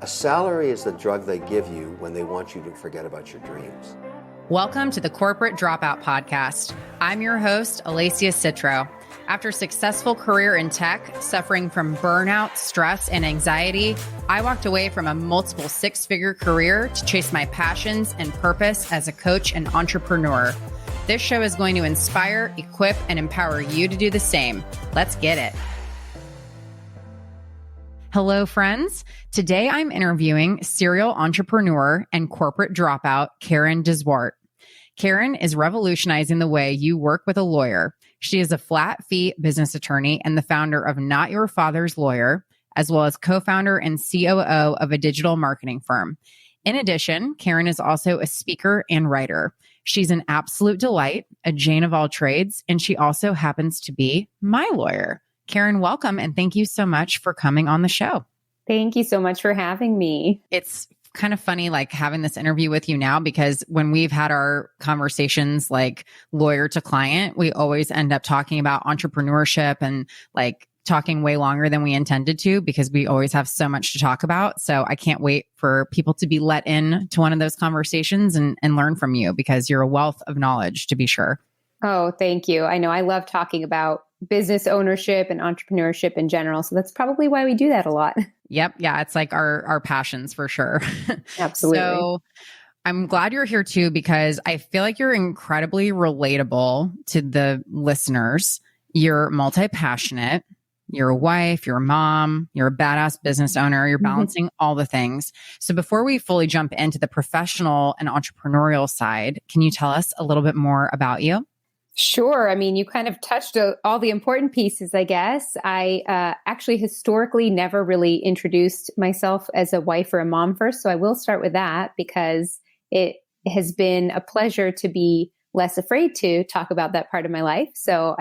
A salary is the drug they give you when they want you to forget about your dreams. Welcome to the Corporate Dropout Podcast. I'm your host, Alacia Citro. After a successful career in tech, suffering from burnout, stress, and anxiety, I walked away from a multiple six-figure career to chase my passions and purpose as a coach and entrepreneur. This show is going to inspire, equip, and empower you to do the same. Let's get it. Hello, friends. Today I'm interviewing serial entrepreneur and corporate dropout, Keren de Zwart. Keren is revolutionizing the way you work with a lawyer. She is a flat fee business attorney and the founder of Not Your Father's Lawyer, as well as co-founder and COO of a digital marketing firm. In addition, Keren is also a speaker and writer. She's an absolute delight, a Jane of all trades, and she also happens to be my lawyer. Keren, welcome, and thank you so much for coming on the show. Thank you so much for having me. It's kind of funny like having this interview with you now because when we've had our conversations like lawyer to client, we always end up talking about entrepreneurship and like talking way longer than we intended to because we always have so much to talk about. So I can't wait for people to be let in to one of those conversations and learn from you because you're a wealth of knowledge, to be sure. Oh, thank you. I know I love talking about business ownership and entrepreneurship in general. So that's probably why we do that a lot. Yep. Yeah. It's like our passions for sure. Absolutely. So I'm glad you're here too, because I feel like you're incredibly relatable to the listeners. You're multi-passionate. You're a wife, you're a mom, you're a badass business owner, you're balancing all the things. So before we fully jump into the professional and entrepreneurial side, can you tell us a little bit more about you? Sure. I mean, you kind of touched all the important pieces, I guess. I actually historically never really introduced myself as a wife or a mom first. So I will start with that because it has been a pleasure to be less afraid to talk about that part of my life. So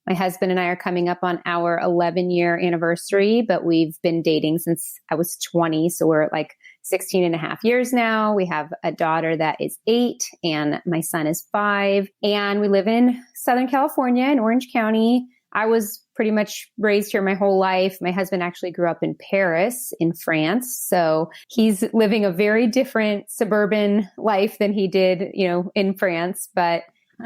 my husband and I are coming up on our 11-year anniversary, but we've been dating since I was 20. So we're at like 16 and a half years now. We have a daughter that is 8 and my son is 5. And we live in Southern California in Orange County. I was pretty much raised here my whole life. My husband actually grew up in Paris in France. So he's living a very different suburban life than he did, in France, but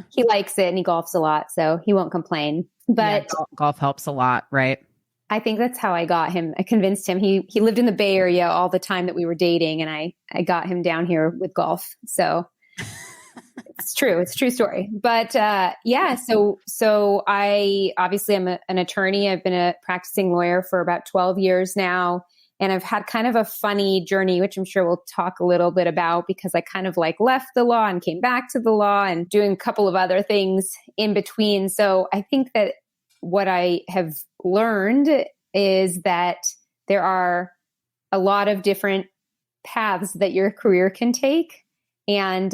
he likes it and he golfs a lot. So he won't complain. But yeah, golf helps a lot, right? I think that's how I got him. I convinced him. He lived in the Bay Area all the time that we were dating, and I got him down here with golf. So it's true. It's a true story. But so I obviously am an attorney. I've been a practicing lawyer for about 12 years now. And I've had kind of a funny journey, which I'm sure we'll talk a little bit about because I kind of like left the law and came back to the law and doing a couple of other things in between. So I think that what I have learned is that there are a lot of different paths that your career can take. And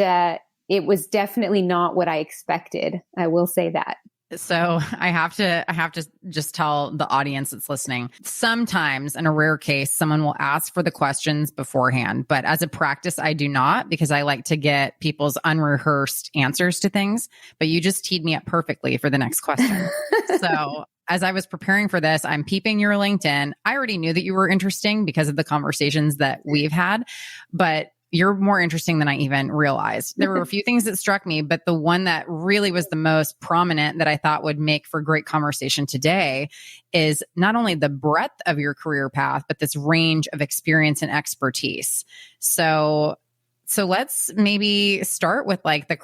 it was definitely not what I expected. I will say that. So I have to just tell the audience that's listening, sometimes in a rare case, someone will ask for the questions beforehand, but as a practice, I do not because I like to get people's unrehearsed answers to things, but you just teed me up perfectly for the next question. So as I was preparing for this, I'm peeping your LinkedIn. I already knew that you were interesting because of the conversations that we've had, but you're more interesting than I even realized. There were a few things that struck me, but the one that really was the most prominent that I thought would make for great conversation today is not only the breadth of your career path, but this range of experience and expertise. So let's maybe start with like the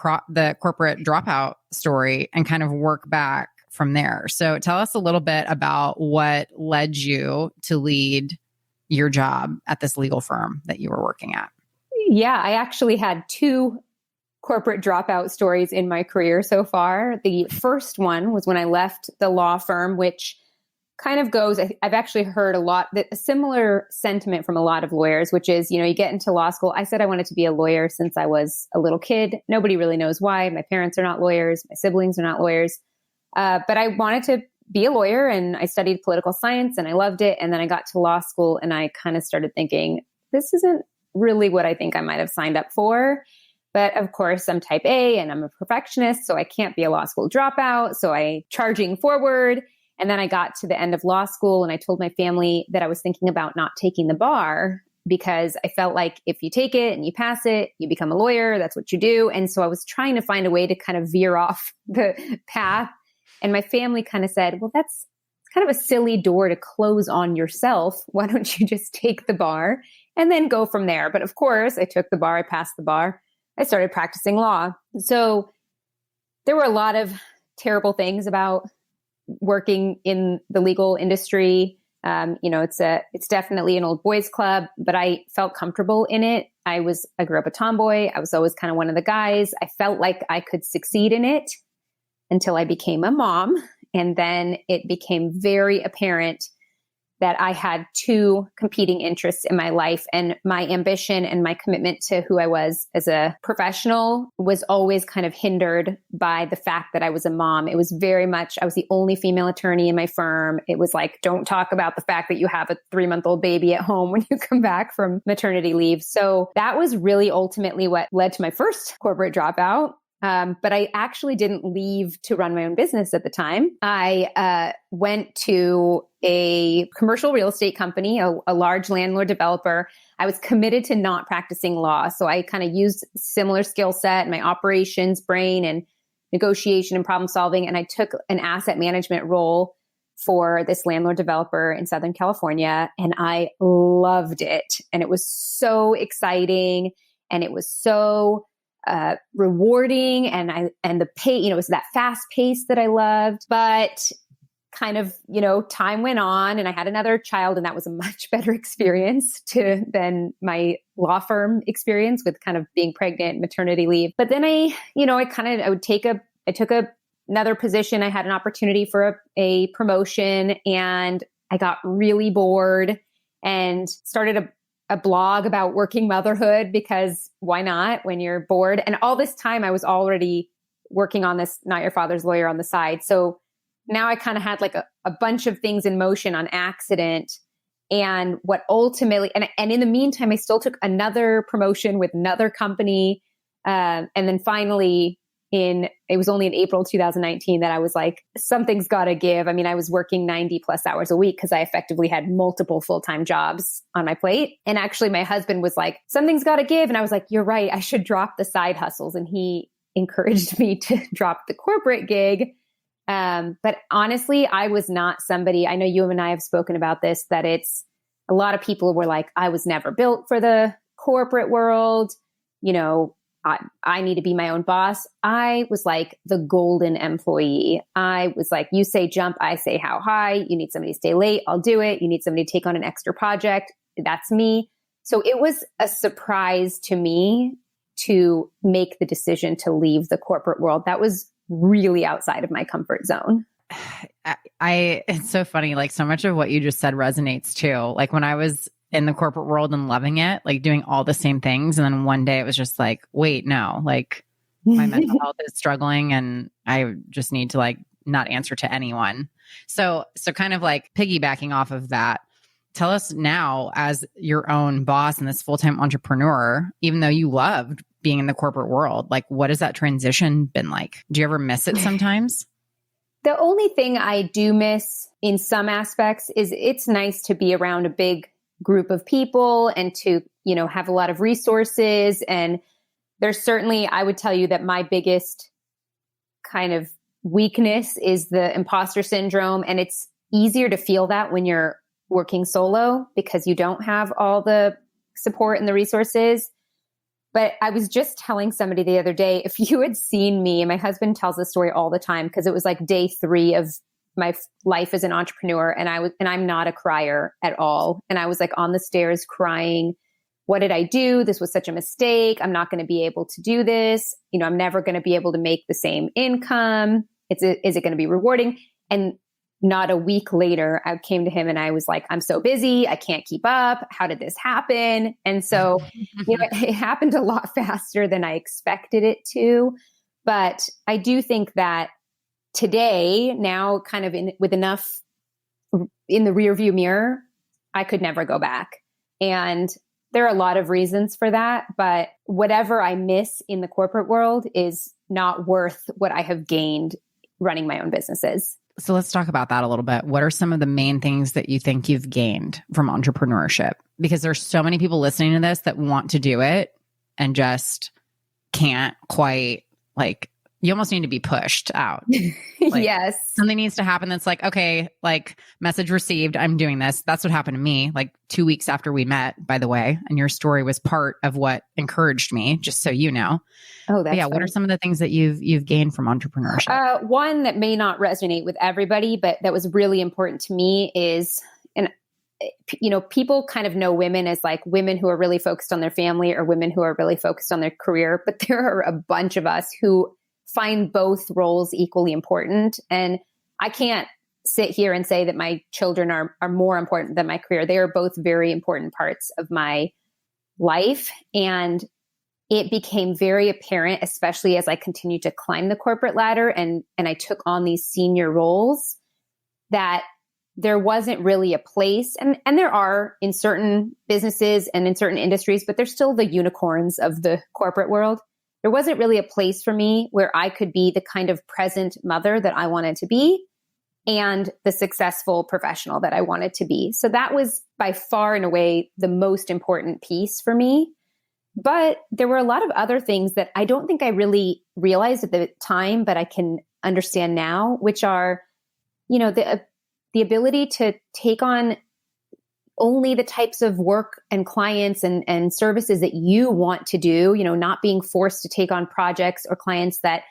corporate dropout story and kind of work back from there. So tell us a little bit about what led you to lead your job at this legal firm that you were working at. Yeah, I actually had 2 corporate dropout stories in my career so far. The first one was when I left the law firm, which kind of goes, I've actually heard a similar sentiment from a lot of lawyers, which is, you get into law school. I said I wanted to be a lawyer since I was a little kid. Nobody really knows why. My parents are not lawyers. My siblings are not lawyers. But I wanted to be a lawyer and I studied political science and I loved it. And then I got to law school and I kind of started thinking, this isn't really what I think I might have signed up for. But of course, I'm type A and I'm a perfectionist, so I can't be a law school dropout. So I charging forward. And then I got to the end of law school and I told my family that I was thinking about not taking the bar. because I felt like if you take it and you pass it, you become a lawyer. That's what you do. And so I was trying to find a way to kind of veer off the path. And my family kind of said, well, that's kind of a silly door to close on yourself. Why don't you just take the bar and then go from there? But of course, I took the bar, I passed the bar, I started practicing law. So there were a lot of terrible things about working in the legal industry. It's definitely an old boys club, but I felt comfortable in it. I grew up a tomboy. I was always kind of one of the guys. I felt like I could succeed in it until I became a mom. And then it became very apparent that I had two competing interests in my life, and my ambition and my commitment to who I was as a professional was always kind of hindered by the fact that I was a mom. It was very much, I was the only female attorney in my firm. It was like, don't talk about the fact that you have a 3-month-old baby at home when you come back from maternity leave. So that was really ultimately what led to my first corporate dropout. But I actually didn't leave to run my own business at the time. I went to a commercial real estate company, a large landlord developer. I was committed to not practicing law. So I kind of used similar skill set, my operations brain and negotiation and problem solving. And I took an asset management role for this landlord developer in Southern California. And I loved it. And it was so exciting. And it was so rewarding, and the pay, it was that fast pace that I loved. But kind of, time went on, and I had another child, and that was a much better experience than my law firm experience with kind of being pregnant, maternity leave. But then I took another position. I had an opportunity for a promotion, and I got really bored and started a blog about working motherhood, because why not when you're bored? And all this time I was already working on this Not Your Father's Lawyer on the side. So now I kind of had like a bunch of things in motion on accident. And what ultimately, and in the meantime, I still took another promotion with another company. And then finally it was only in April 2019 that I was like, something's got to give. I mean, I was working 90 plus hours a week because I effectively had multiple full-time jobs on my plate. And actually my husband was like, something's got to give. And I was like, you're right. I should drop the side hustles. And he encouraged me to drop the corporate gig. But honestly, I was not somebody, I know you and I have spoken about this, that it's a lot of people were like, I was never built for the corporate world. I need to be my own boss. I was like the golden employee. I was like, you say jump, I say how high. You need somebody to stay late, I'll do it. You need somebody to take on an extra project, that's me. So it was a surprise to me to make the decision to leave the corporate world. That was really outside of my comfort zone. It's so funny. Like, so much of what you just said resonates too. Like when I was in the corporate world and loving it, like doing all the same things. And then one day it was just like, wait, no, like my mental health is struggling and I just need to like not answer to anyone. So kind of like piggybacking off of that, tell us now as your own boss and this full-time entrepreneur, even though you loved being in the corporate world, like what has that transition been like? Do you ever miss it sometimes? The only thing I do miss in some aspects is it's nice to be around a big group of people and to, have a lot of resources. And there's certainly, I would tell you that my biggest kind of weakness is the imposter syndrome. And it's easier to feel that when you're working solo because you don't have all the support and the resources. But I was just telling somebody the other day, if you had seen me, and my husband tells this story all the time because it was like day 3 of my life as an entrepreneur. And I'm not a crier at all. And I was like on the stairs crying. What did I do? This was such a mistake. I'm not going to be able to do this. I'm never going to be able to make the same income. Is it going to be rewarding? And not a week later, I came to him and I was like, I'm so busy. I can't keep up. How did this happen? And so, it happened a lot faster than I expected it to. But I do think that today, now kind of with enough in the rearview mirror, I could never go back. And there are a lot of reasons for that, but whatever I miss in the corporate world is not worth what I have gained running my own businesses. So let's talk about that a little bit. What are some of the main things that you think you've gained from entrepreneurship? Because there's so many people listening to this that want to do it and just can't quite, like, you almost need to be pushed out. Like, yes. something needs to happen that's like, okay, like, message received, I'm doing this. That's what happened to me like 2 weeks after we met, by the way. And your story was part of what encouraged me, just so you know. Oh, that's yeah. What are some of the things that you've gained from entrepreneurship? One that may not resonate with everybody, but that was really important to me is, and people kind of know women as like women who are really focused on their family or women who are really focused on their career, but there are a bunch of us who find both roles equally important. And I can't sit here and say that my children are more important than my career. They are both very important parts of my life. And it became very apparent, especially as I continued to climb the corporate ladder and I took on these senior roles, that there wasn't really a place, and there are in certain businesses and in certain industries, but they're still the unicorns of the corporate world. There wasn't really a place for me where I could be the kind of present mother that I wanted to be and the successful professional that I wanted to be. So that was by far and away the most important piece for me. But there were a lot of other things that I don't think I really realized at the time, but I can understand now, which are, the ability to take on only the types of work and clients and services that you want to do, not being forced to take on projects or clients that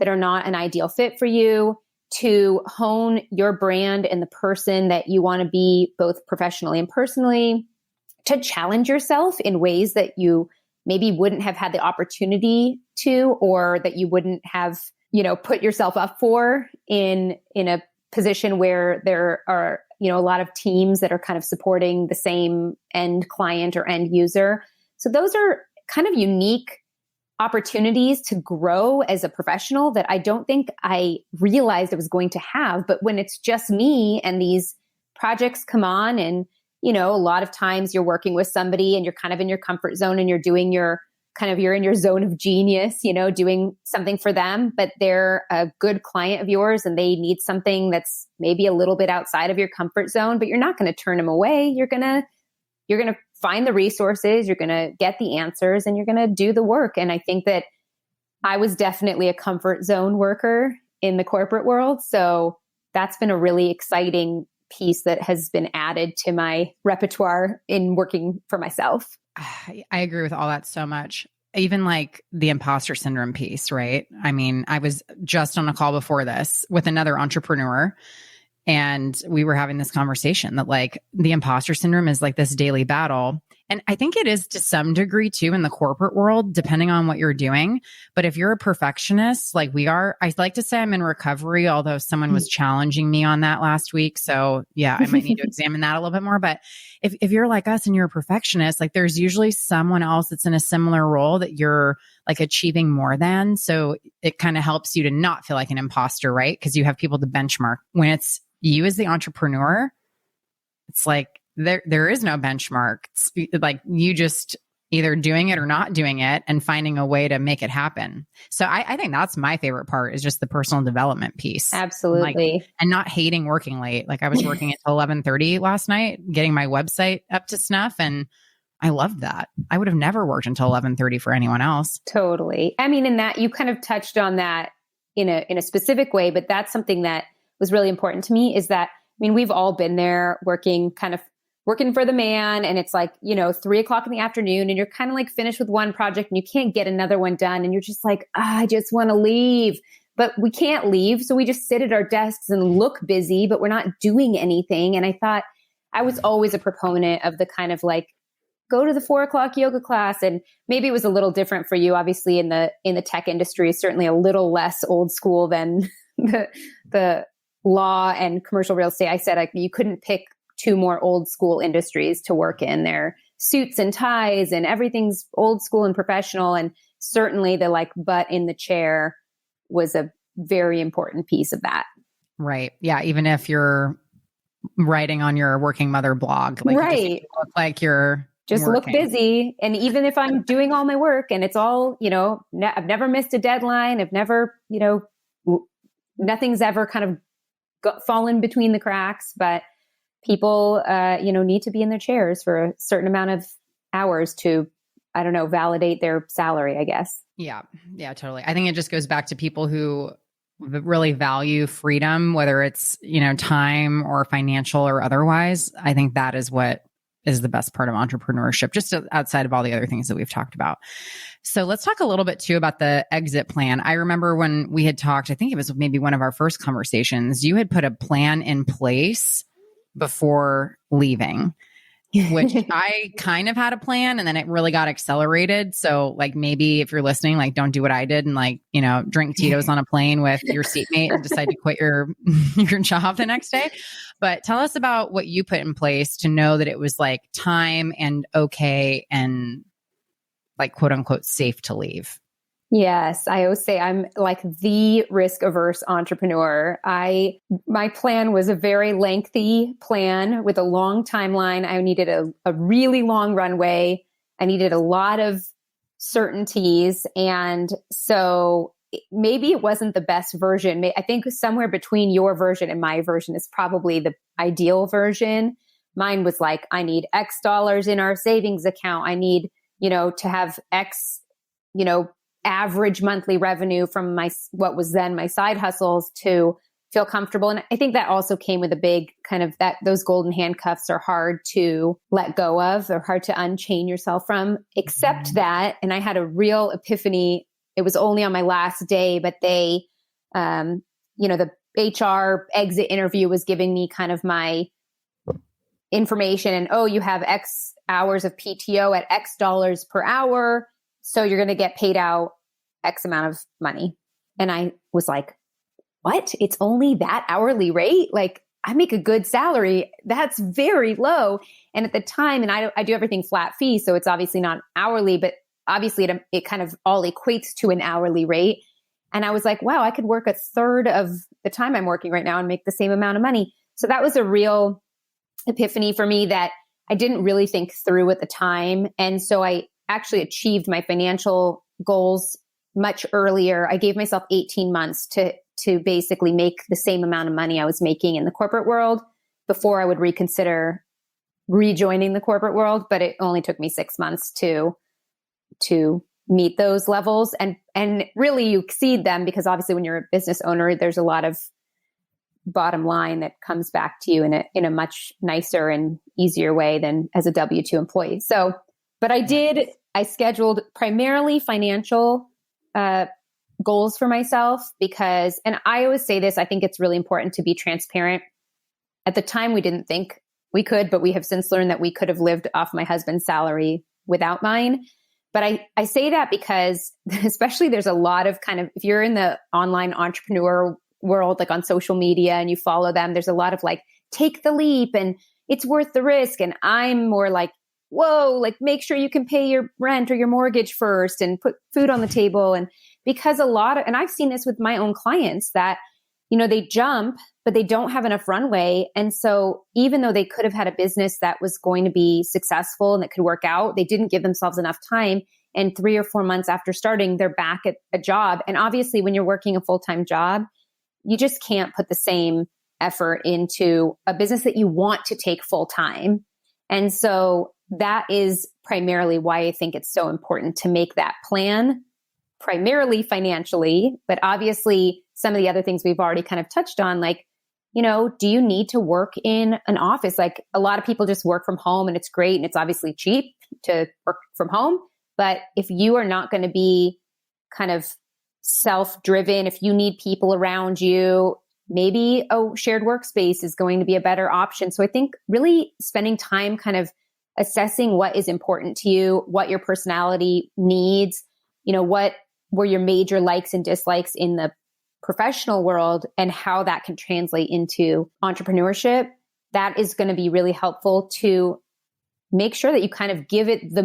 are not an ideal fit for you, to hone your brand and the person that you want to be both professionally and personally, to challenge yourself in ways that you maybe wouldn't have had the opportunity to, or that you wouldn't have, put yourself up for in a position where there are, a lot of teams that are kind of supporting the same end client or end user. So those are kind of unique opportunities to grow as a professional that I don't think I realized I was going to have. But when it's just me and these projects come on and, a lot of times you're working with somebody and you're kind of in your comfort zone and you're doing you're in your zone of genius, doing something for them, but they're a good client of yours and they need something that's maybe a little bit outside of your comfort zone, but you're not going to turn them away. You're going to find the resources, you're going to get the answers, and you're going to do the work. And I think that I was definitely a comfort zone worker in the corporate world. So that's been a really exciting piece that has been added to my repertoire in working for myself. I agree with all that so much. Even like the imposter syndrome piece, right? I mean, I was just on a call before this with another entrepreneur, and we were having this conversation that like the imposter syndrome is like this daily battle. And I think it is to some degree too in the corporate world, depending on what you're doing. But if you're a perfectionist, like we are, I like to say I'm in recovery, although someone was challenging me on that last week. So yeah, I might need to examine that a little bit more. But if you're like us and you're a perfectionist, like there's usually someone else that's in a similar role that you're like achieving more than. So it kind of helps you to not feel like an imposter, right? Because you have people to benchmark. When it's you as the entrepreneur, it's like, there is no benchmark. It's like you just either doing it or not doing it and finding a way to make it happen. So I think that's my favorite part, is just the personal development piece. Absolutely. And not hating working late. Like I was working until 11:30 last night, getting my website up to snuff. And I loved that. I would have never worked until 11:30 for anyone else. Totally. I mean, in that you kind of touched on that in a specific way, but that's something that was really important to me, is that, I mean, we've all been there working for the man, and it's like, 3:00 in the afternoon and you're kind of like finished with one project and you can't get another one done. And you're just like, I just want to leave, but we can't leave. So we just sit at our desks and look busy, but we're not doing anything. And I thought I was always a proponent of the kind of like, go to the 4:00 yoga class. And maybe it was a little different for you, obviously in the tech industry, certainly a little less old school than the law and commercial real estate. I said like, you couldn't pick two more old school industries to work in. They're suits and ties and everything's old school and professional. And certainly the like butt in the chair was a very important piece of that. Right. Yeah. Even if you're writing on your working mother blog, like right. You just look like you're just working. Look busy. And even if I'm doing all my work and it's all, I've never missed a deadline. I've never, nothing's ever kind of fallen between the cracks, but people, need to be in their chairs for a certain amount of hours to, I don't know, validate their salary, I guess. Yeah. Yeah, totally. I think it just goes back to people who really value freedom, whether it's, time or financial or otherwise. I think that is what is the best part of entrepreneurship, just outside of all the other things that we've talked about. So let's talk a little bit too about the exit plan. I remember when we had talked, I think it was maybe one of our first conversations, you had put a plan in place before leaving, which I kind of had a plan and then it really got accelerated. So like maybe if you're listening, like don't do what I did and drink Tito's on a plane with your seatmate and decide to quit your job the next day. But tell us about what you put in place to know that it was like time and okay and like quote unquote safe to leave. Yes, I always say I'm like the risk averse entrepreneur. My plan was a very lengthy plan with a long timeline. I needed a really long runway. I needed a lot of certainties. And so maybe it wasn't the best version. I think somewhere between your version and my version is probably the ideal version. Mine was like, I need X dollars in our savings account. I need, to have X, average monthly revenue from what was then my side hustles to feel comfortable. And I think that also came with a big kind of those golden handcuffs are hard to let go of. They're hard to unchain yourself from, except that. And I had a real epiphany. It was only on my last day, but they, the HR exit interview was giving me kind of my information and, you have X hours of PTO at X dollars per hour. So you're going to get paid out X amount of money. And I was like, what? It's only that hourly rate? Like I make a good salary. That's very low. And at the time, and I do everything flat fee. So it's obviously not hourly, but obviously it kind of all equates to an hourly rate. And I was like, wow, I could work a third of the time I'm working right now and make the same amount of money. So that was a real epiphany for me that I didn't really think through at the time. And so I actually achieved my financial goals much earlier. I gave myself 18 months to basically make the same amount of money I was making in the corporate world before I would reconsider rejoining the corporate world. But it only took me 6 months to meet those levels and really you exceed them because obviously when you're a business owner, there's a lot of bottom line that comes back to you in a much nicer and easier way than as a W-2 employee. So, but I scheduled primarily financial goals for myself because, and I always say this, I think it's really important to be transparent. At the time, we didn't think we could, but we have since learned that we could have lived off my husband's salary without mine. But I say that because especially there's a lot of kind of, if you're in the online entrepreneur world, like on social media and you follow them, there's a lot of like, take the leap and it's worth the risk. And I'm more like, whoa, like make sure you can pay your rent or your mortgage first and put food on the table. And because and I've seen this with my own clients that, they jump, but they don't have enough runway. And so even though they could have had a business that was going to be successful and that could work out, they didn't give themselves enough time. And 3 or 4 months after starting, they're back at a job. And obviously when you're working a full-time job, you just can't put the same effort into a business that you want to take full time. And so that is primarily why I think it's so important to make that plan, primarily financially, but obviously some of the other things we've already kind of touched on, like, do you need to work in an office? Like a lot of people just work from home and it's great and it's obviously cheap to work from home. But if you are not going to be kind of self-driven, if you need people around you, maybe a shared workspace is going to be a better option. So I think really spending time kind of assessing what is important to you, what your personality needs, what were your major likes and dislikes in the professional world and how that can translate into entrepreneurship. That is going to be really helpful to make sure that you kind of give it the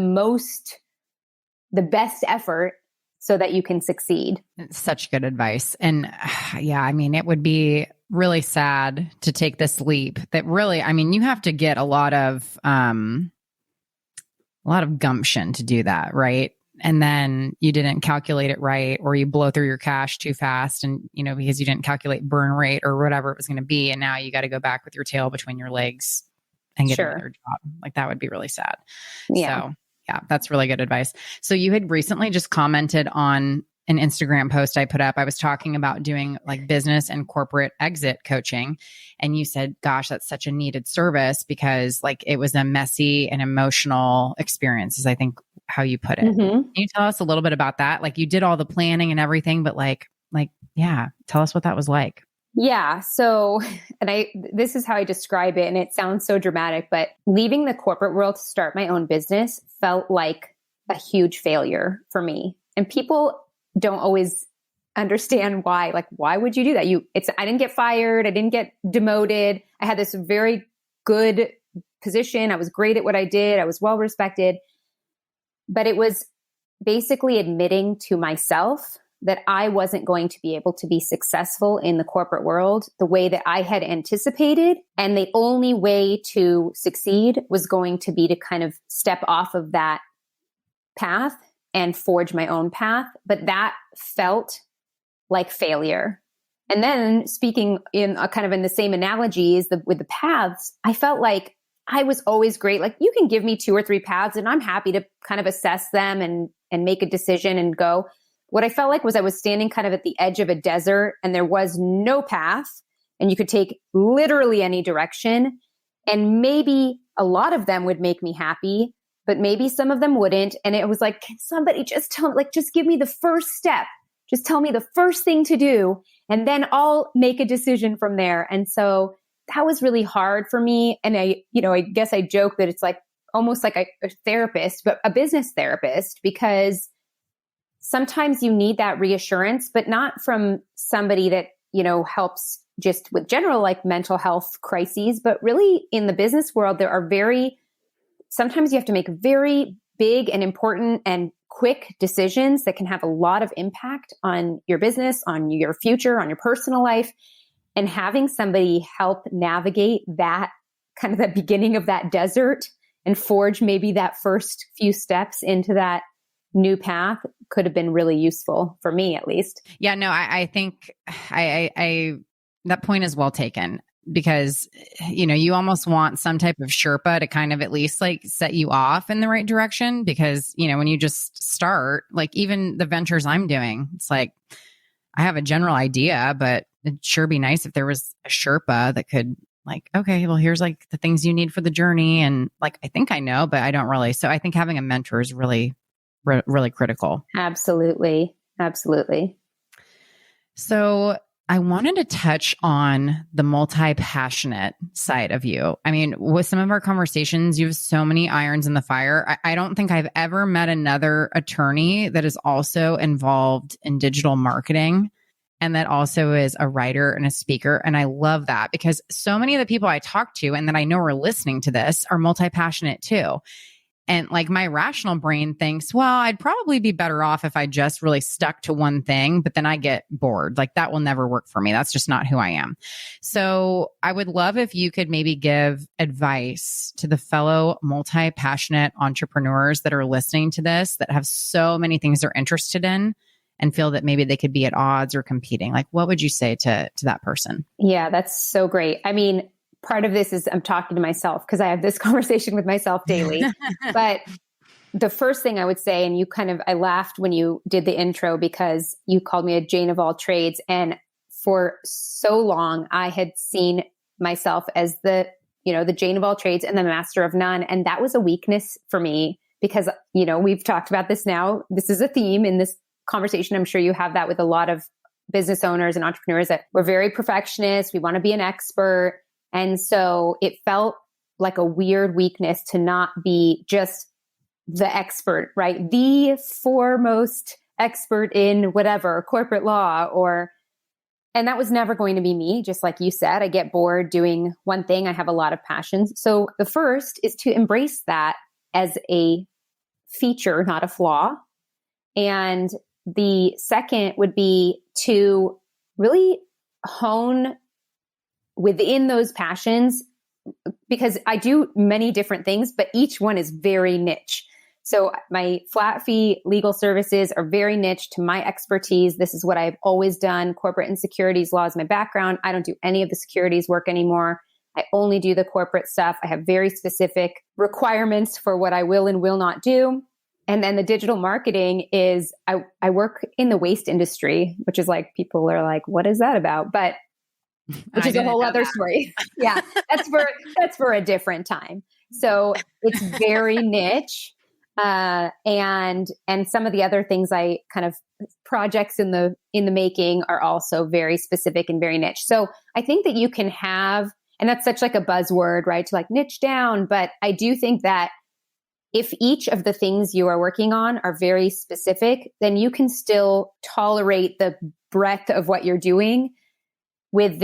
best effort so that you can succeed. Such good advice. And yeah, I mean, it would be really sad to take this leap that really, I mean, you have to get a lot of gumption to do that, right? and then you didn't calculate it right, or you blow through your cash too fast, and because you didn't calculate burn rate or whatever it was going to be, and now you got to go back with your tail between your legs and get another job. Like, that would be really sad. Yeah. So yeah, that's really good advice. So you had recently just commented on an Instagram post I put up. I was talking about doing like business and corporate exit coaching. And you said, gosh, that's such a needed service because like it was a messy and emotional experience, is I think how you put it. Mm-hmm. Can you tell us a little bit about that? Like, you did all the planning and everything, but yeah, tell us what that was like. Yeah. So, this is how I describe it, and it sounds so dramatic, but leaving the corporate world to start my own business felt like a huge failure for me. And people don't always understand why. Like, why would you do that? I didn't get fired. I didn't get demoted. I had this very good position. I was great at what I did. I was well respected. But it was basically admitting to myself that I wasn't going to be able to be successful in the corporate world the way that I had anticipated. And the only way to succeed was going to be to kind of step off of that path and forge my own path. But that felt like failure. And then, speaking in a kind of in the same analogy as with the paths, I felt like I was always great. Like, you can give me 2 or 3 paths and I'm happy to kind of assess them and make a decision and go. What I felt like was I was standing kind of at the edge of a desert and there was no path, and you could take literally any direction. And maybe a lot of them would make me happy, but maybe some of them wouldn't. And it was like, can somebody just tell me, like, just give me the first step. Just tell me the first thing to do, and then I'll make a decision from there. And so that was really hard for me. And I guess I joke that it's like almost like a therapist, but a business therapist, because sometimes you need that reassurance, but not from somebody that, helps just with general like mental health crises, but really in the business world, sometimes you have to make very big and important and quick decisions that can have a lot of impact on your business, on your future, on your personal life. And having somebody help navigate that kind of the beginning of that desert and forge maybe that first few steps into that new path could have been really useful for me, at least. Yeah, no, I think I that point is well taken, because, you almost want some type of Sherpa to kind of at least like set you off in the right direction. Because, when you just start, like even the ventures I'm doing, it's like, I have a general idea, but it'd sure be nice if there was a Sherpa that could like, okay, well, here's like the things you need for the journey. And like, I think I know, but I don't really. So I think having a mentor is really critical. Absolutely. Absolutely. So I wanted to touch on the multi-passionate side of you. I mean, with some of our conversations, you have so many irons in the fire. I don't think I've ever met another attorney that is also involved in digital marketing and that also is a writer and a speaker. And I love that, because so many of the people I talk to and that I know are listening to this are multi-passionate too. And like, my rational brain thinks, well, I'd probably be better off if I just really stuck to one thing, but then I get bored. Like, that will never work for me. That's just not who I am. So I would love if you could maybe give advice to the fellow multi-passionate entrepreneurs that are listening to this, that have so many things they're interested in and feel that maybe they could be at odds or competing. Like, what would you say to that person? Yeah, that's so great. I mean, part of this is I'm talking to myself because I have this conversation with myself daily. But the first thing I would say, and I laughed when you did the intro because you called me a Jane of all trades. And for so long, I had seen myself as the Jane of all trades and the master of none. And that was a weakness for me because, we've talked about this now. This is a theme in this conversation. I'm sure you have that with a lot of business owners and entrepreneurs, that we're very perfectionist. We want to be an expert. And so it felt like a weird weakness to not be just the expert, right? The foremost expert in whatever, corporate law, and that was never going to be me. Just like you said, I get bored doing one thing. I have a lot of passions. So the first is to embrace that as a feature, not a flaw. And the second would be to really hone within those passions, because I do many different things, but each one is very niche. So my flat fee legal services are very niche to my expertise. This is what I've always done. Corporate and securities law is my background. I don't do any of the securities work anymore. I only do the corporate stuff. I have very specific requirements for what I will and will not do. And then the digital marketing is I work in the waste industry, which is like, people are like, what is that about? But which is a whole other story. Yeah, that's for a different time. So it's very niche. And some of the other things I kind of projects in the making are also very specific and very niche. So I think that you can have, and that's such like a buzzword, right? To like niche down. But I do think that if each of the things you are working on are very specific, then you can still tolerate the breadth of what you're doing with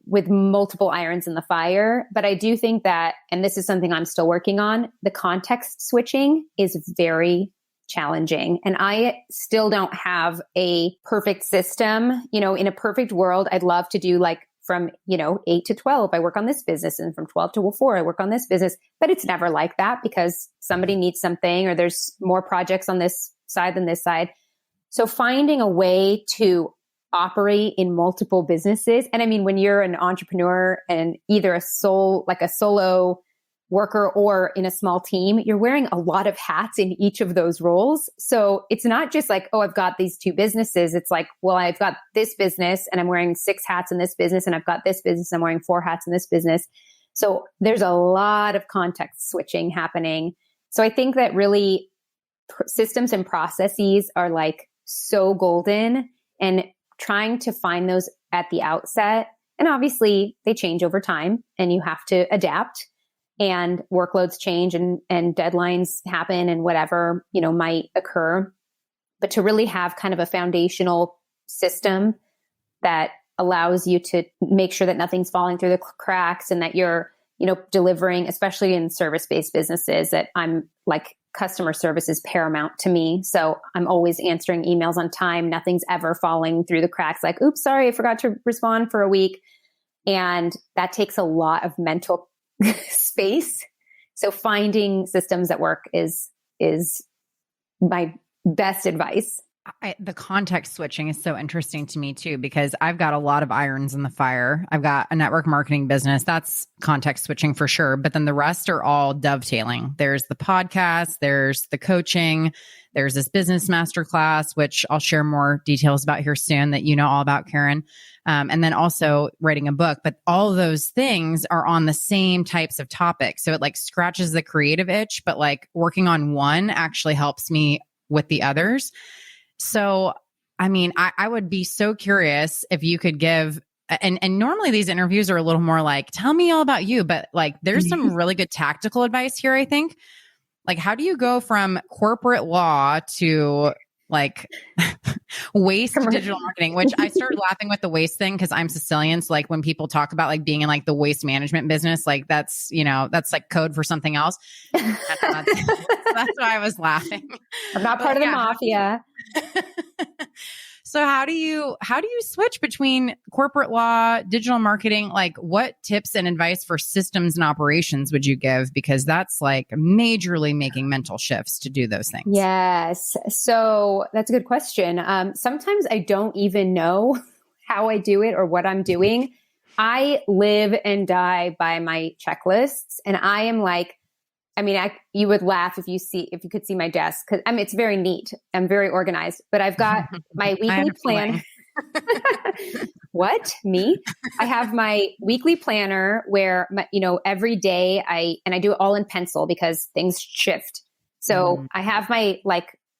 with multiple irons in the fire. But I do think that, and this is something I'm still working on, the context switching is very challenging. And I still don't have a perfect system. In a perfect world, I'd love to do like from, 8 to 12, I work on this business. And from 12 to 4, I work on this business. But it's never like that because somebody needs something or there's more projects on this side than this side. So finding a way to operate in multiple businesses. And I mean, when you're an entrepreneur and either a solo worker or in a small team, you're wearing a lot of hats in each of those roles. So it's not just like, oh, I've got these 2 businesses. It's like, well, I've got this business and I'm wearing 6 hats in this business, and I've got this business and I'm wearing 4 hats in this business. So there's a lot of context switching happening. So I think that really systems and processes are like so golden, and trying to find those at the outset. And obviously they change over time and you have to adapt, and workloads change and deadlines happen and whatever, might occur. But to really have kind of a foundational system that allows you to make sure that nothing's falling through the cracks and that you're, delivering, especially in service-based businesses, that I'm like, customer service is paramount to me. So I'm always answering emails on time. Nothing's ever falling through the cracks. Like, oops, sorry, I forgot to respond for a week. And that takes a lot of mental space. So finding systems that work is my best advice. The context switching is so interesting to me too, because I've got a lot of irons in the fire. I've got a network marketing business. That's context switching for sure. But then the rest are all dovetailing. There's the podcast, there's the coaching, there's this business masterclass, which I'll share more details about here soon that you know all about, Keren. And then also writing a book. But all of those things are on the same types of topics. So it like scratches the creative itch, but like working on one actually helps me with the others. So, I mean, I would be so curious if you could give, and normally these interviews are a little more like, tell me all about you, but like there's some really good tactical advice here, I think. Like, how do you go from corporate law to like waste digital marketing, which I started laughing with the waste thing because I'm Sicilian. So like when people talk about like being in like the waste management business, like that's, that's like code for something else. That's why I was laughing. I'm not part of the mafia. So how do you switch between corporate law, digital marketing? Like what tips and advice for systems and operations would you give? Because that's like majorly making mental shifts to do those things. Yes. So that's a good question. Sometimes I don't even know how I do it or what I'm doing. I live and die by my checklists, and I am like, you would laugh if you could see my desk, because it's very neat. I'm very organized, but I've got my weekly plan. What? Me? I have my weekly planner where, every day I do it all in pencil because things shift. So I have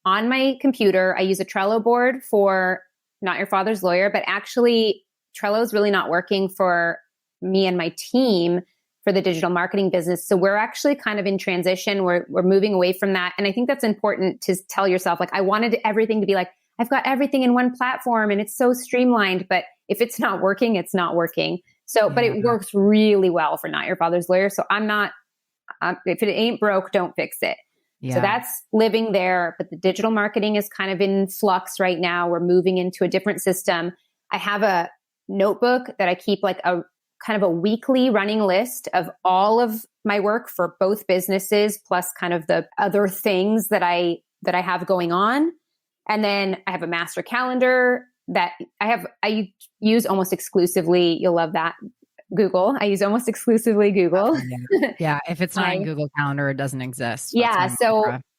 on my computer, I use a Trello board for Not Your Father's Lawyer, but actually Trello is really not working for me and my team for the digital marketing business. So we're actually kind of in transition. We're moving away from that. And I think that's important to tell yourself, like, I wanted everything to be like, I've got everything in one platform and it's so streamlined, but if it's not working, it's not working. So, but it works really well for Not Your Father's Lawyer. So if it ain't broke, don't fix it. Yeah. So that's living there. But the digital marketing is kind of in flux right now. We're moving into a different system. I have a notebook that I keep like a kind of a weekly running list of all of my work for both businesses, plus kind of the other things that I have going on. And then I have a master calendar that I use almost exclusively. You'll love that. Google. I use almost exclusively Google. Yeah. If it's not in Google Calendar, it doesn't exist. Yeah.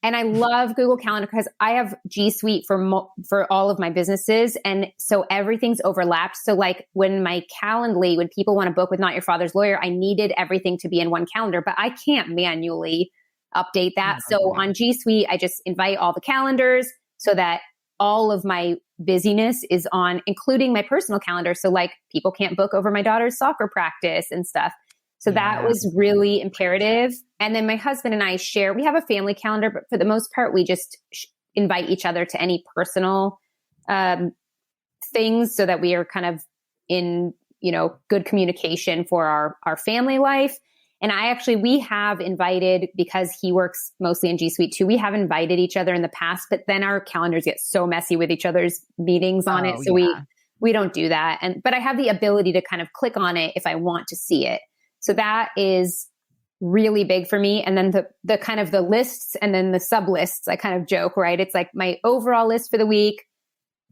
And I love Google Calendar because I have G Suite for all of my businesses. And so everything's overlapped. So like when my Calendly, when people want to book with Not Your Father's Lawyer, I needed everything to be in one calendar, but I can't manually update that. So on G Suite, I just invite all the calendars so that all of my busyness is on, including my personal calendar. So like people can't book over my daughter's soccer practice and stuff. So that was really imperative. And then my husband and I we have a family calendar, but for the most part, we just invite each other to any personal things so that we are kind of in, good communication for our family life. And we have invited, because he works mostly in G Suite too, we have invited each other in the past, but then our calendars get so messy with each other's meetings on it. So we don't do that. But I have the ability to kind of click on it if I want to see it. So that is really big for me. And then the kind of the lists and then the sub lists, I kind of joke, right? It's like my overall list for the week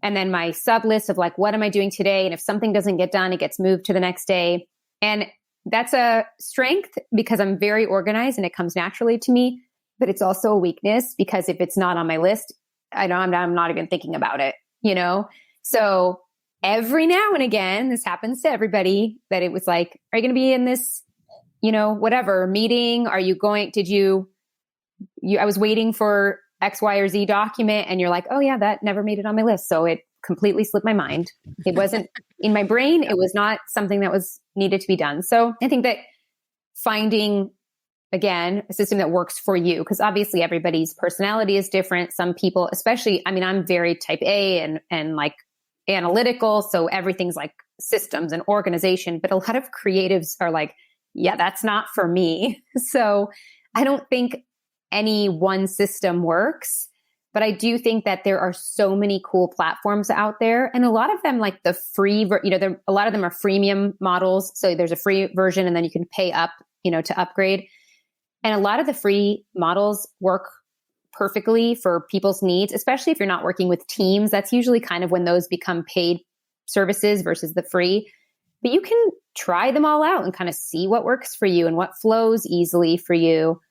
and then my sub list of like, what am I doing today? And if something doesn't get done, it gets moved to the next day. And that's a strength because I'm very organized and it comes naturally to me, but it's also a weakness because if it's not on my list, I'm not even thinking about it, So every now and again, this happens to everybody, that it was like, are you going to be in this, whatever meeting? Are you going, I was waiting for X, Y, or Z document and you're like, oh yeah, that never made it on my list. So it completely slipped my mind. It wasn't in my brain. It was not something that was needed to be done. So I think that finding, again, a system that works for you, because obviously everybody's personality is different. Some people, especially, I'm very type A and like analytical. So everything's like systems and organization, but a lot of creatives are like, yeah, that's not for me. So I don't think any one system works, but I do think that there are so many cool platforms out there. And a lot of them, like the free, a lot of them are freemium models. So there's a free version and then you can pay up, to upgrade. And a lot of the free models work perfectly for people's needs, especially if you're not working with teams. That's usually kind of when those become paid services versus the free. But you can try them all out and kind of see what works for you and what flows easily for you.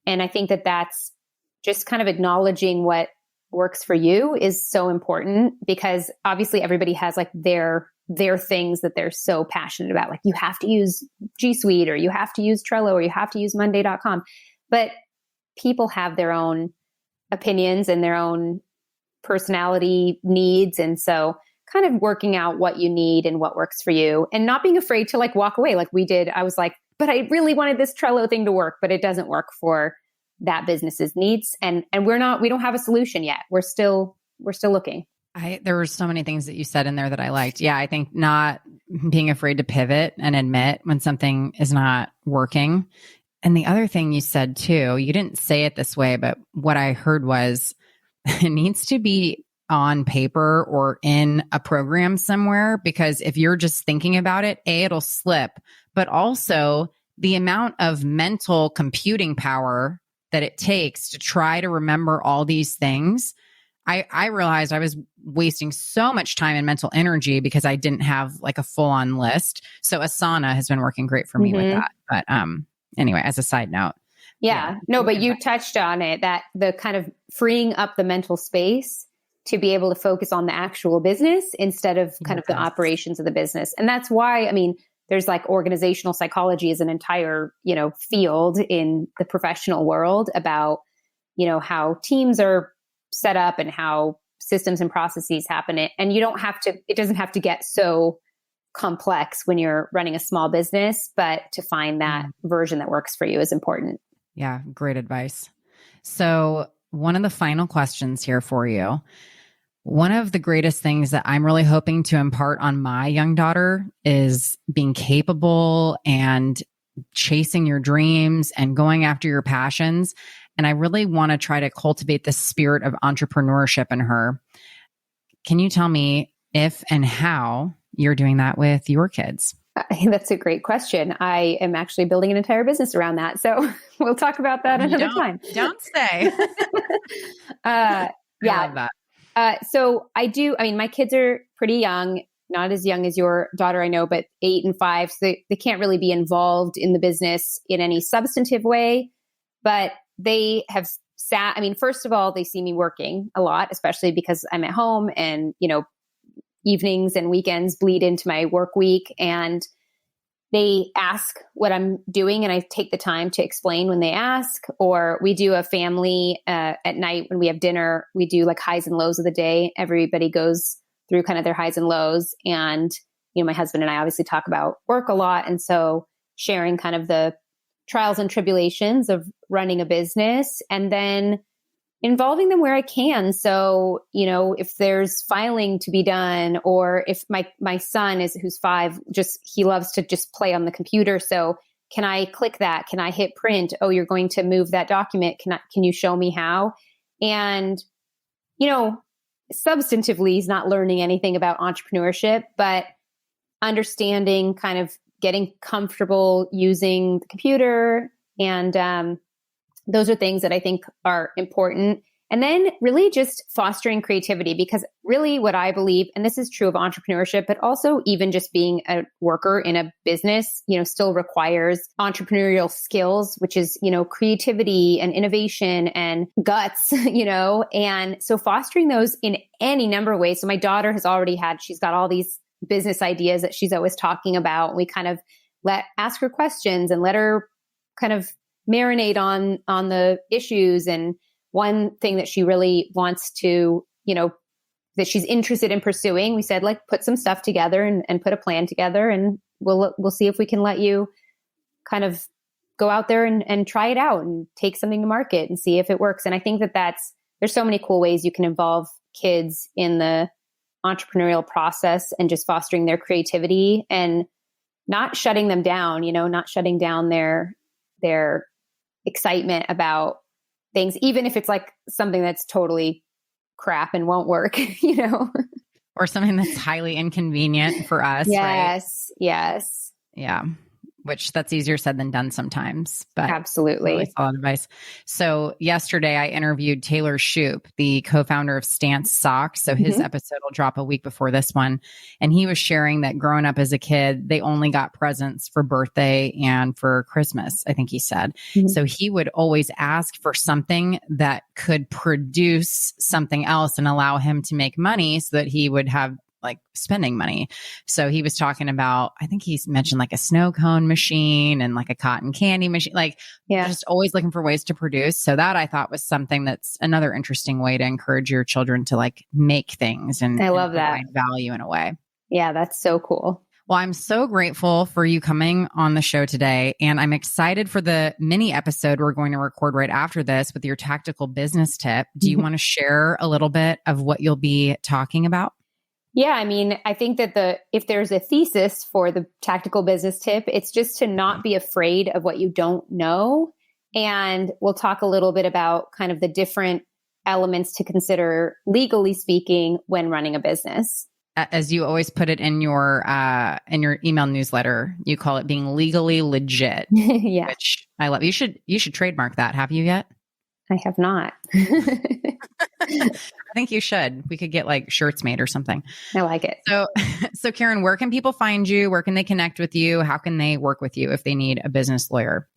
And I think that that's just kind of acknowledging what works for you is so important, because obviously everybody has like their things that they're so passionate about. Like you have to use G Suite or you have to use Trello or you have to use Monday.com. But people have their own opinions and their own personality needs. And so kind of working out what you need and what works for you and not being afraid to like walk away like we did. I was like, but I really wanted this Trello thing to work, but it doesn't work for that business's needs. And we don't have a solution yet. We're still looking. There were so many things that you said in there that I liked. Yeah. I think not being afraid to pivot and admit when something is not working. And the other thing you said too, you didn't say it this way, but what I heard was it needs to be on paper or in a program somewhere, because if you're just thinking about it, it'll slip, but also the amount of mental computing power that it takes to try to remember all these things. I realized I was wasting so much time and mental energy because I didn't have like a full on list. So Asana has been working great for me with that. But anyway, as a side note. Yeah, no, but you touched on it, that the kind of freeing up the mental space to be able to focus on the actual business instead of kind of the operations of the business. And that's why, there's like organizational psychology is an entire, field in the professional world about, how teams are set up and how systems and processes happen. And it doesn't have to get so complex when you're running a small business, but to find that version that works for you is important. Yeah, great advice. So one of the final questions here for you. One of the greatest things that I'm really hoping to impart on my young daughter is being capable and chasing your dreams and going after your passions. And I really want to try to cultivate the spirit of entrepreneurship in her. Can you tell me if and how you're doing that with your kids? That's a great question. I am actually building an entire business around that. So we'll talk about that another time. Don't say. I love that. So I mean, my kids are pretty young, not as young as your daughter, I know, but 8 and 5. So they can't really be involved in the business in any substantive way, but they have I mean, first of all, they see me working a lot, especially because I'm at home and, evenings and weekends bleed into my work week, and they ask what I'm doing and I take the time to explain when they ask. Or we do a family at night when we have dinner, we do like highs and lows of the day. Everybody goes through kind of their highs and lows. And, my husband and I obviously talk about work a lot. And so sharing kind of the trials and tribulations of running a business, and then involving them where I can. So, if there's filing to be done, or if my son who's 5, he loves to just play on the computer. So can I click that? Can I hit print? Oh, you're going to move that document. Can you show me how? And, substantively, he's not learning anything about entrepreneurship, but understanding, kind of getting comfortable using the computer. And, those are things that I think are important. And then really just fostering creativity, because really what I believe, and this is true of entrepreneurship, but also even just being a worker in a business, still requires entrepreneurial skills, which is, creativity and innovation and guts, and so fostering those in any number of ways. So my daughter she's got all these business ideas that she's always talking about. We kind of ask her questions and let her kind of marinate on the issues. And one thing that she really wants to, that she's interested in pursuing, we said, put some stuff together and put a plan together, and we'll see if we can let you kind of go out there and try it out and take something to market and see if it works. And I think there's so many cool ways you can involve kids in the entrepreneurial process and just fostering their creativity and not shutting them down, not shutting down their excitement about things, even if it's like something that's totally crap and won't work, Or something that's highly inconvenient for us. Yes. Right? Yes. Yeah. Which that's easier said than done sometimes, but absolutely really solid advice. So yesterday I interviewed Taylor Shoup, the co-founder of Stance Socks. So his episode will drop a week before this one. And he was sharing that growing up as a kid, they only got presents for birthday and for Christmas, I think he said. So he would always ask for something that could produce something else and allow him to make money so that he would have spending money. So he was talking about, I think he's mentioned like a snow cone machine and like a cotton candy machine, just always looking for ways to produce. So that I thought was something that's another interesting way to encourage your children to make things and I love that provide value in a way. Yeah, that's so cool. Well, I'm so grateful for you coming on the show today. And I'm excited for the mini episode we're going to record right after this with your tactical business tip. Do you want to share a little bit of what you'll be talking about? Yeah, I mean, I think that if there's a thesis for the tactical business tip, it's just to not be afraid of what you don't know. And we'll talk a little bit about kind of the different elements to consider, legally speaking, when running a business. As you always put it in your email newsletter, you call it being legally legit. Yeah, which I love. You should trademark that. Have you yet? I have not. I think you should. We could get shirts made or something. I like it. So Keren, where can people find you? Where can they connect with you? How can they work with you if they need a business lawyer?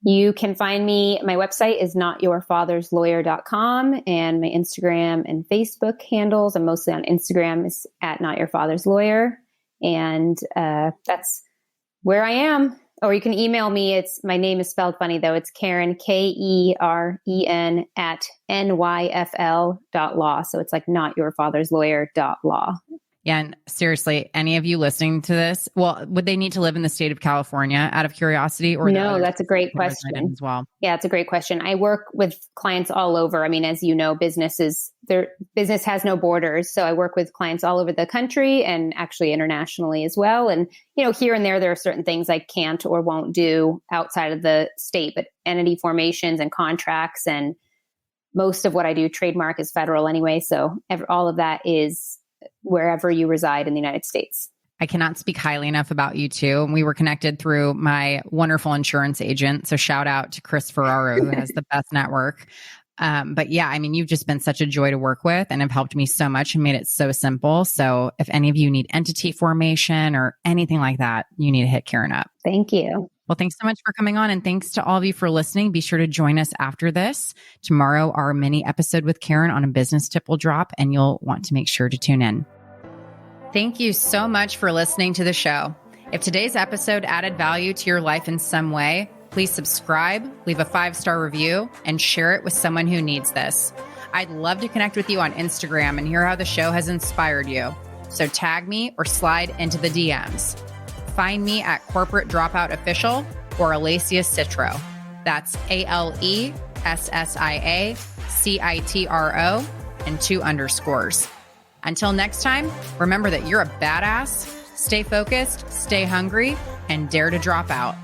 You can find me. My website is notyourfatherslawyer.com, and my Instagram and Facebook handles, I'm mostly on Instagram, is at notyourfatherslawyer. And that's where I am. Or you can email me. My name is spelled funny though. It's Keren, Keren at nyfl.law. So it's like notyourfatherslawyer.law. Yeah. And seriously, any of you listening to this, would they need to live in the state of California out of curiosity? Or no, that's a great question as well. Yeah, it's a great question. I work with clients all over. I mean, as you know, business has no borders. So I work with clients all over the country and actually internationally as well. And, here and there are certain things I can't or won't do outside of the state, but entity formations and contracts and most of what I do, trademark, is federal anyway. So all of that is wherever you reside in the United States. I cannot speak highly enough about you too. We were connected through my wonderful insurance agent. So shout out to Chris Ferraro, who has the best network. But yeah, I mean, you've just been such a joy to work with and have helped me so much and made it so simple. So if any of you need entity formation or anything like that, you need to hit Keren up. Thank you. Well, thanks so much for coming on. And thanks to all of you for listening. Be sure to join us after this. Tomorrow, our mini episode with Keren on a business tip will drop, and you'll want to make sure to tune in. Thank you so much for listening to the show. If today's episode added value to your life in some way, please subscribe, leave a 5-star review, and share it with someone who needs this. I'd love to connect with you on Instagram and hear how the show has inspired you. So tag me or slide into the DMs. Find me at Corporate Dropout Official or Alacia Citro. That's ALESSIACITRO and 2 underscores. Until next time, remember that you're a badass, stay focused, stay hungry, and dare to drop out.